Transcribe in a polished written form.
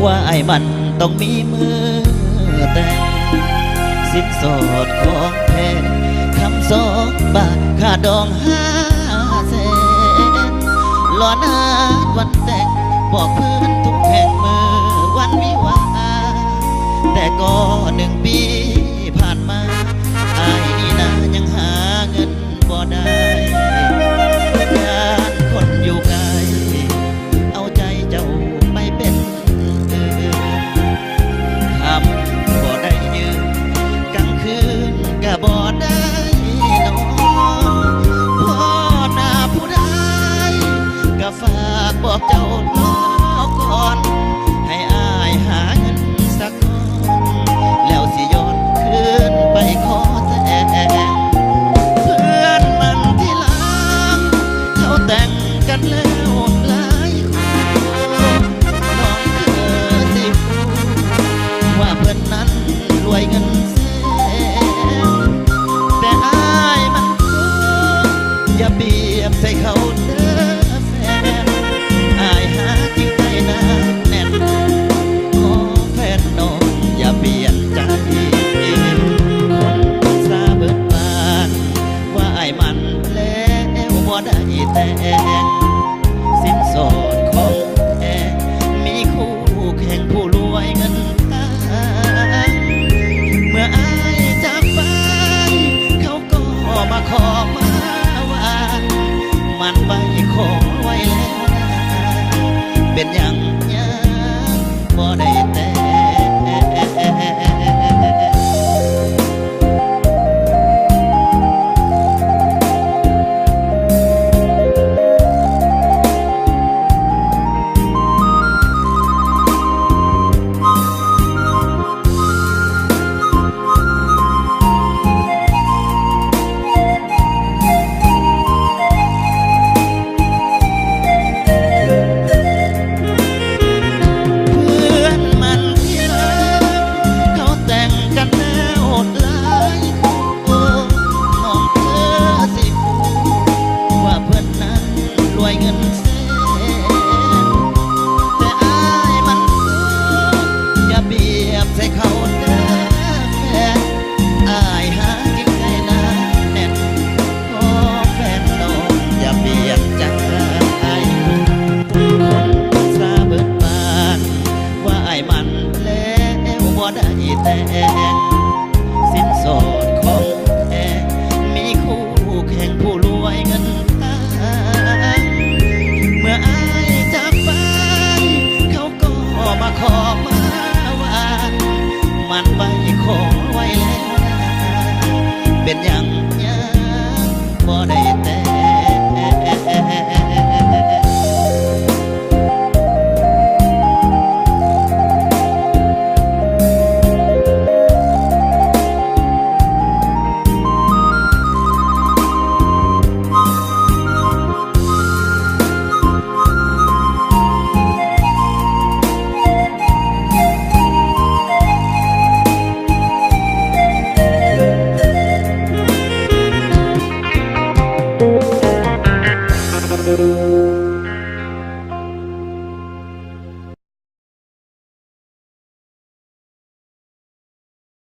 ว่าไอ้มันต้องมีมือแต่งสินสอดของแท้คำ2 บาทค่าดอง500,000หลอนหาวันแต่งบอกเพื่อนทุกแห่งมือวันวิวาแต่ก็1 ปีผ่านมาไอ้นี่นะยังหาเงินบ่ได้งานคนอยู่ไกลเอาใจเจ้าไปเป็นทำบ่ได้ยืนกลางคืนก็บ่ได้นอนพ่อหน้าผู้ใดก็ฝากบอกเจ้าลาก่อนให้อายหาเงินสักก้อนแล้วสิย้อนคืนไปขอแต่เพื่อนมันที่หลังเขาแต่งกันแล้วหลายคนน้องเธอสิว่าเพื่อนนั้นรวยเงินแสนแต่อายมันอย่าเปรียบใส่เขาเด้อแฟนอายหาจริงใจนะแน่นขอแฟนน้องอย่าเปลี่ยนใจคนซาเบิดบานว่าอายมันแล้วบ่ได้แต่งสินสอดของแท้มีคู่แข่งผู้รวยเงินทางเมื่ออายจากไปเขาก็มาขอมาว่ามันไปขอไว้แล้วนะเป็นอย่างยังบ่ได้แต่สินสอดของแท้มีคู่แข่งผู้รวยเงินทางเมื่ออายจากไปเขาก็มาขอมาว่ามันไปขอไว้แล้วนะเป็นอย่างยังบ่ได้แต่ Thank you.